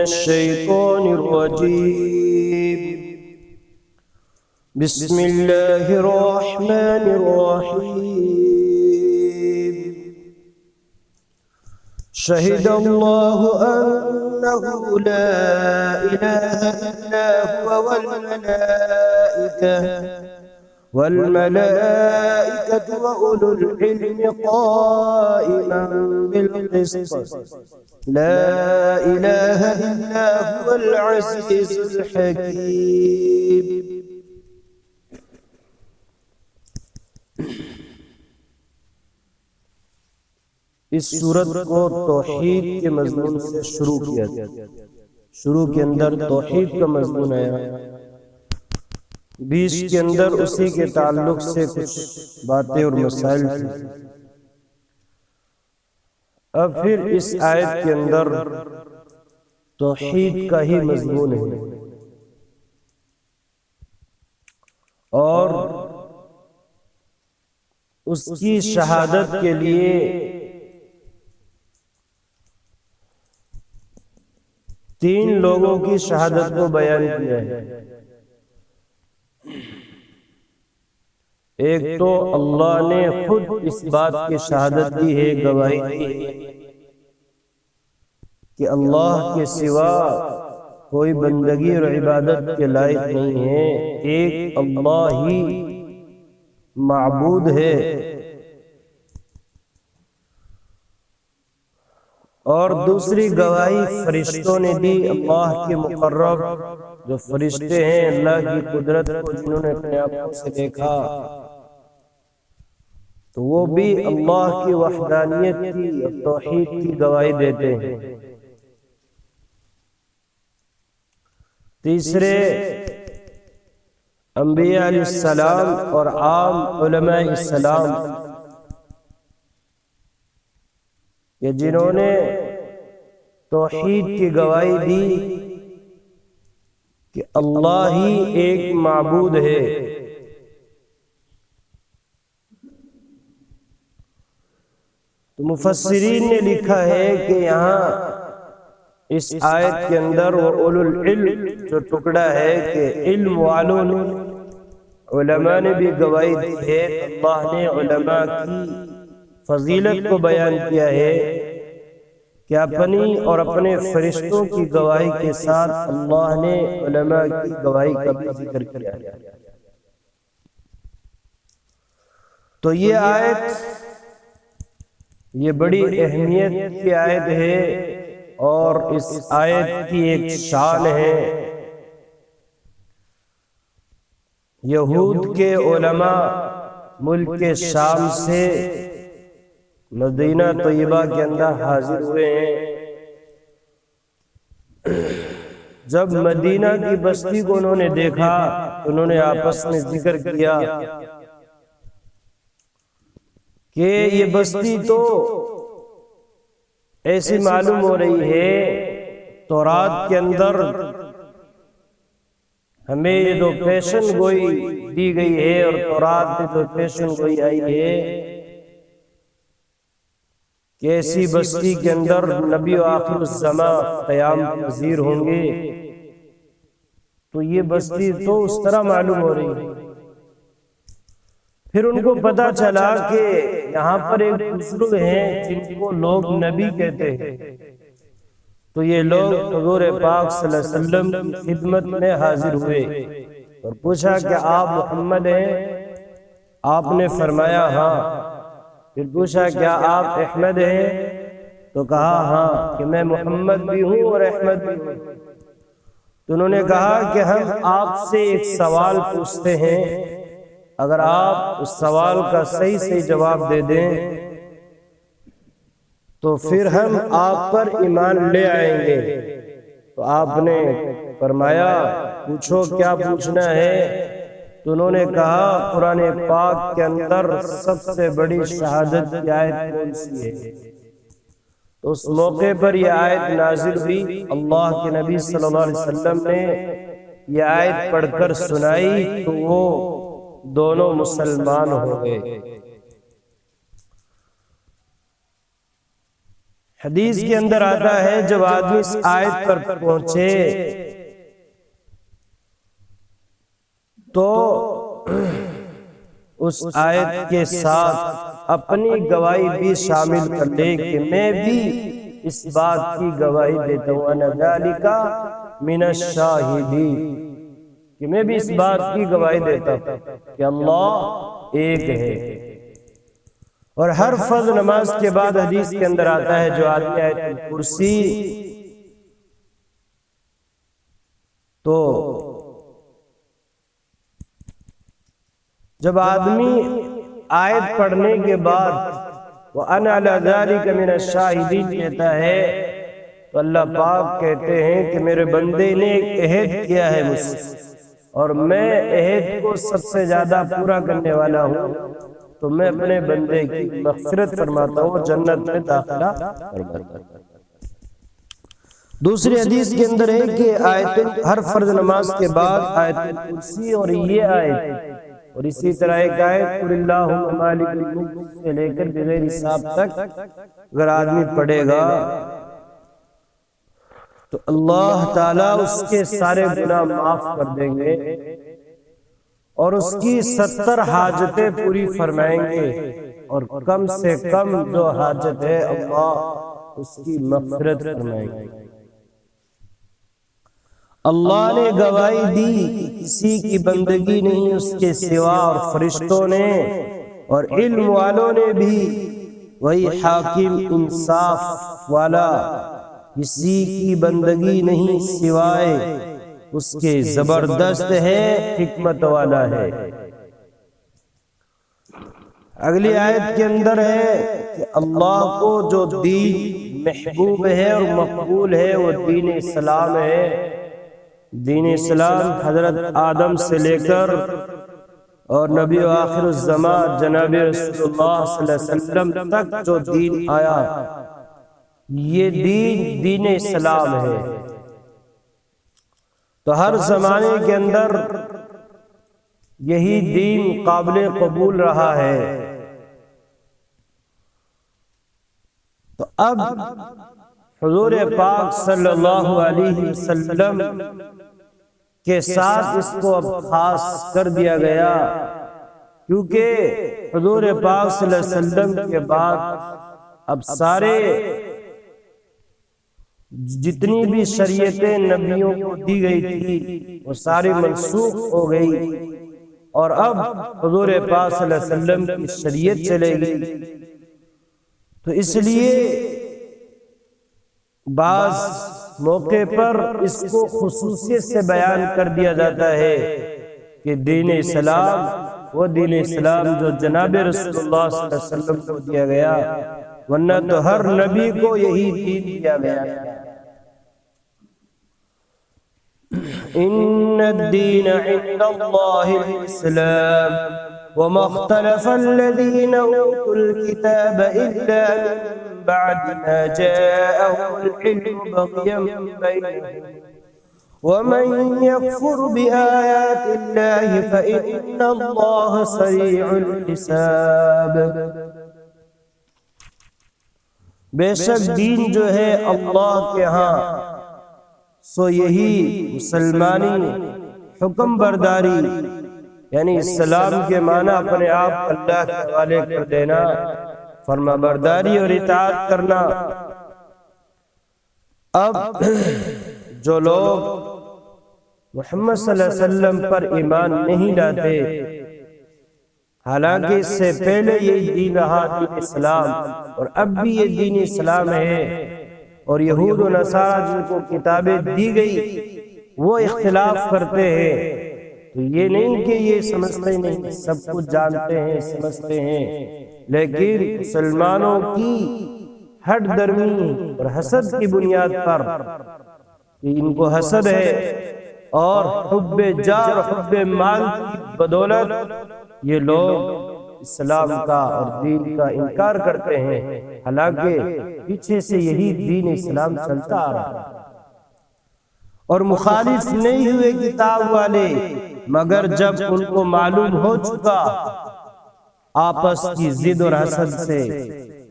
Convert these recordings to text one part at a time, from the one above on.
الشيطان الرجيم بسم الله الرحمن الرحيم شهد الله أنه لا إله إلا هو والملائكة وأولو العلم قائما بالقسط لا إله إلا هو العزيز الحكيم. اس سورت کو توحید کے مضمون سے شروع کیا گیا. شروع کے اندر توحید کا مضمون آیا، بیچ کے اندر اسی کے تعلق سے کچھ باتیں اور مسائل تھے. اب پھر اس آیت کے اندر توحید کا ہی مضمون ہے اور اس کی شہادت کے لیے تین لوگوں کی شہادت کو بیان کیا ہے. ایک تو اللہ نے خود اس بات کی شہادت دی ہے، گواہی دی ہے کہ اللہ کے سوا کوئی بندگی اور عبادت کے لائق نہیں ہے، ایک اللہ ہی معبود ہے. اور دوسری گواہی فرشتوں نے دی، اللہ کے مقرب جو فرشتے ہیں، اللہ کی قدرت کو جنہوں نے اپنے آنکھوں سے دیکھا تو وہ بھی اللہ کی وحدانیت کی اور توحید کی گواہی دیتے ہیں. تیسرے انبیاء علیہ السلام اور عام علماء السلام کہ جنہوں نے توحید کی گواہی دی کہ اللہ ہی ایک معبود ہے. تو مفسرین نے لکھا ہے کہ یہاں اس آیت کے اندر وہ اولو العلم جو ٹکڑا ہے کہ علم والوں نے، علماء نے بھی گواہی دی ہے. اللہ نے علماء کی فضیلت کو بیان کیا ہے کہ اپنی اور اپنے فرشتوں کی گواہی کے ساتھ اللہ نے علماء کی گواہی کا بھی ذکر کیا ہے. تو یہ آیت یہ بڑی اہمیت کی آیت ہے اور اس آیت کی ایک شان ہے. یہود کے علماء ملک کے شام سے مدینہ طیبہ کے اندر حاضر ہوئے ہیں. جب مدینہ کی بستی کو انہوں نے دیکھا انہوں نے آپس میں ذکر کیا کہ یہ بستی تو ایسی معلوم ہو رہی ہے، تورات کے اندر ہمیں یہ جو پیشن گوئی دی گئی ہے اور تورات میں جو پیشن گوئی آئی ہے کہ ایسی بستی کے اندر نبی و آخر الزمان قیام پذیر ہوں گے، تو یہ بستی تو اس طرح معلوم ہو رہی ہے. پھر ان کو پتا چلا کہ یہاں پر ایک بزرگ ہیں جن کو لوگ نبی کہتے ہیں. تو یہ لوگ حضور پاک صلی اللہ علیہ وسلم کی خدمت میں حاضر ہوئے اور پوچھا کہ آپ محمد ہیں؟ آپ نے فرمایا ہاں. پھر پوچھا کیا آپ احمد ہیں؟ تو کہا ہاں کہ میں محمد بھی ہوں اور احمد بھی ہوں. تو انہوں نے کہا کہ ہم آپ سے ایک سوال پوچھتے ہیں، اگر آپ اس سوال کا صحیح جواب دے دیں تو پھر ہم آپ پر ایمان لے آئیں گے. تو آپ نے فرمایا پوچھو کیا پوچھنا ہے. تو انہوں نے کہا قرآن پاک کے اندر سب سے بڑی شہادت کی آیت کون سی ہے؟ تو اس موقع پر یہ آیت نازل ہوئی. اللہ کے نبی صلی اللہ علیہ وسلم نے یہ آیت پڑھ کر سنائی تو وہ دونوں مسلمان ہو گئے. حدیث کے اندر آتا ہے جب آدمی اس آیت پر پہنچے تو اس آیت کے ساتھ اپنی گواہی بھی شامل کر لے کہ میں بھی اس بات کی گواہی دیتا ہوں انا ذالک من الشاہدین، کہ میں بھی اس بات کی گواہی دیتا ہوں کہ اللہ ایک ہے۔ اور ہر فرض نماز کے بعد حدیث کے اندر آتا ہے جو آدمی آیت الکرسی تو جب آدمی آیت پڑھنے کے بعد وَأَنَا عَلَى ذَلِكَ مِنَ الشَّاهِدِينَ کہتا ہے تو اللہ پاک کہتے ہیں کہ میرے بندے نے ایک عہد کیا ہے مجھ سے اور میں عہد کو سب سے زیادہ پورا کرنے والا ہوں، تو میں اپنے بندے کی مغفرت فرماتا ہوں اور جنت میں داخلہ فرماتا ہوں۔ دوسری حدیث کے اندر ہے کہ ہر فرض نماز کے بعد آیت الکرسی اور یہ آیت اور اسی طرح ایک آیت قُلِ اللَّهُمَّ مَالِكَ الْمُلْكِ سے لے کر بغیر حساب تک اگر آدمی پڑھے گا تو اللہ تعالیٰ اس کے سارے گناہ معاف کر دیں گے اور اس کی 70 حاجتیں پوری فرمائیں گے، اور کم سے کم جو حاجت ہے اللہ اس کی مغفرت فرمائیں گے۔ اللہ نے گواہی دی کہ کسی کی بندگی نہیں اس کے سوا، اور فرشتوں نے اور علم والوں نے بھی، وہی حاکم انصاف والا، کسی کی بندگی نہیں سوائے اس کے، زبردست ہے حکمت والا ہے۔ اگلی آیت کے اندر ہے کہ اللہ کو جو دین محبوب ہے اور مقبول ہے وہ دین اسلام ہے۔ دین اسلام حضرت آدم سے لے کر اور نبی و آخر الزمان جناب رسول اللہ صلی اللہ علیہ وسلم تک جو دین آیا یہ دین اسلام ہے۔ تو ہر زمانے کے اندر یہی دین قابل قبول رہا ہے۔ تو اب حضور پاک صلی اللہ علیہ وسلم کے ساتھ اس کو اب خاص کر دیا گیا، کیونکہ حضور پاک صلی اللہ علیہ وسلم کے بعد اب سارے جتنی بھی شریعتیں نبیوں کو دی گئی تھی وہ ساری منسوخ ہو گئی، اور اب حضور پاک صلی اللہ علیہ وسلم کی شریعت چلے گی۔ تو اس لیے بعض موقع پر اس کو خصوصیت سے بیان کر دیا جاتا ہے کہ دین اسلام وہ دین اسلام جو جناب رسول اللہ صلی اللہ علیہ وسلم کو دیا گیا، ورنہ تو ہر نبی کو یہی دین دیا گیا۔ ان الدین عند اللہ الاسلام وما اختلف الذین اوتوا الكتاب الا من بعد ما جاءهم العلم بغيا بينهم ومن يكفر بآيات الله فإن الله سريع الحساب۔ بے شک دین جو ہے اللہ کے ہاں سو یہی مسلمانی، حکم برداری، یعنی اسلام کے معنی اپنے آپ اللہ کے حوالے کر دینا، فرما برداری اور اطاعت کرنا۔ اب جو لوگ محمد صلی اللہ علیہ وسلم پر ایمان نہیں لاتے، حالانکہ اس سے پہلے یہ دین رہا دین اسلام اور اب بھی یہ دین اسلام ہے، اور یہود و نصارہ جن کو کتابیں دی گئی وہ اختلاف کرتے ہیں، تو یہ نہیں کہ یہ سمجھتے نہیں، سب کچھ جانتے ہیں سمجھتے ہیں، لیکن مسلمانوں کی ہٹ درمی اور حسد کی بنیاد پر ان کو حسد ہے اور حب جاہ اور حب مال کی بدولت یہ لوگ اسلام کا اور دین کا انکار کرتے ہیں، حالانکہ پیچھے سے یہی دین اسلام چلتا آ رہا ہے۔ اور مخالف نہیں ہوئے کتاب والے مگر جب ان کو معلوم ہو چکا آپس کی ضد اور حسد سے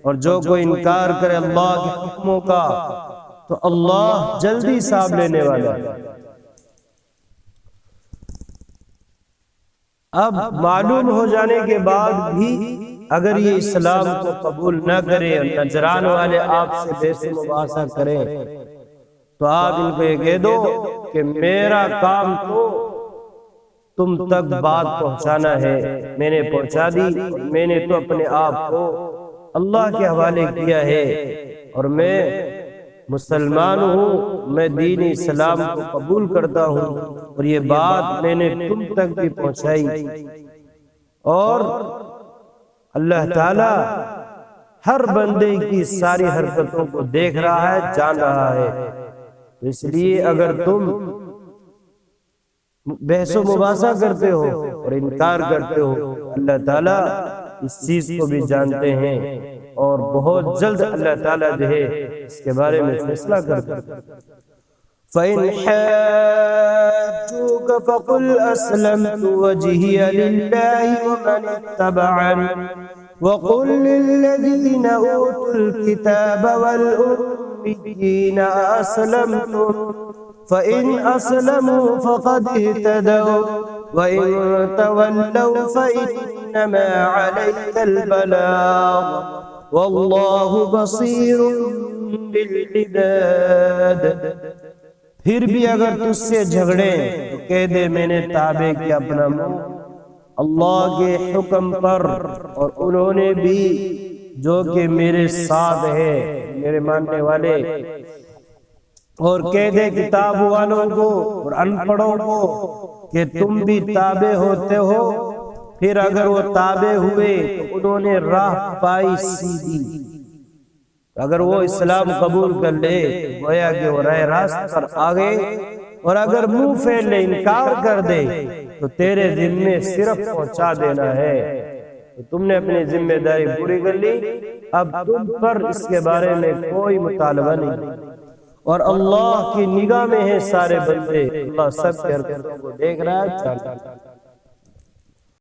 اور جو کوئی انکار کرے اللہ کے حکموں کا تو اللہ جلدی حساب لینے والا ہے۔ اب معلوم ہو جانے کے بعد بھی اگر یہ اسلام کو قبول نہ کرے اور نجران والے آپ سے بحث و مباحثہ کریں تو آپ ان کو یہ کہہ دو کہ میرا کام تو تم تک بات پہنچانا ہے، میں نے پہنچا دی، میں نے تو اپنے آپ کو اللہ کے حوالے کیا ہے اور میں مسلمان ہوں، میں دین اسلام کو قبول کرتا ہوں اور یہ بات میں نے تم تک بھی پہنچائی، اور اللہ تعالی ہر بندے کی ساری حرکتوں کو دیکھ رہا ہے، جان رہا ہے۔ اس لیے اگر تم بحث و مباحثہ کرتے ہو اور انکار کرتے ہو، اللہ تعالیٰ اس چیز کو بھی جانتے ہیں اور بہت جلد اللہ تعالیٰ جو ہے اس کے بارے میں فیصلہ کرتے ہیں۔ فَإِنْ حَاجُّوكَ فَقُلْ أَسْلَمْتُ وَجْهِيَ لِلَّهِ وَمَنِ اتَّبَعَنِ وَقُلْ لِلَّذِينَ أُوتُوا الْكِتَابَ وَالْأُمِّيِّينَ أَسْلَمْتُمْ فَإِنْ أَسْلَمُوا فَقَدِ اهْتَدَوْا وَإِنْ تَوَلَّوْا فَإِنَّمَا عَلَيْكَ الْبَلَاغُ وَاللَّهُ بَصِيرٌ بِالْعِبَادِ۔ پھر بھی اگر تجھ سے جھگڑیں تو کہہ دے میں نے تابع کیا اپنا منہ اللہ کے حکم پر، اور انہوں نے بھی جو کہ میرے ساتھ ہے میرے ماننے والے، اور کہہ دے کتاب والوں کو اور ان پڑھوں کو کہ تم بھی تابع ہوتے ہو، پھر اگر وہ تابع ہوئے تو انہوں نے راہ پائی سیدھی، اگر وہ اسلام قبول کر لے گویا کہ وہ راہ راست پر آگے، اور اگر منہ پھیر لے انکار کر دے تو تیرے ذمے صرف پہنچا دینا ہے، تو تم نے اپنی ذمہ داری پوری کر لی، اب تم پر اس کے بارے میں کوئی مطالبہ نہیں، اور اللہ کی نگاہ میں ہے سارے بندے، اللہ سب کے حرکتوں کو دیکھ رہا ہے،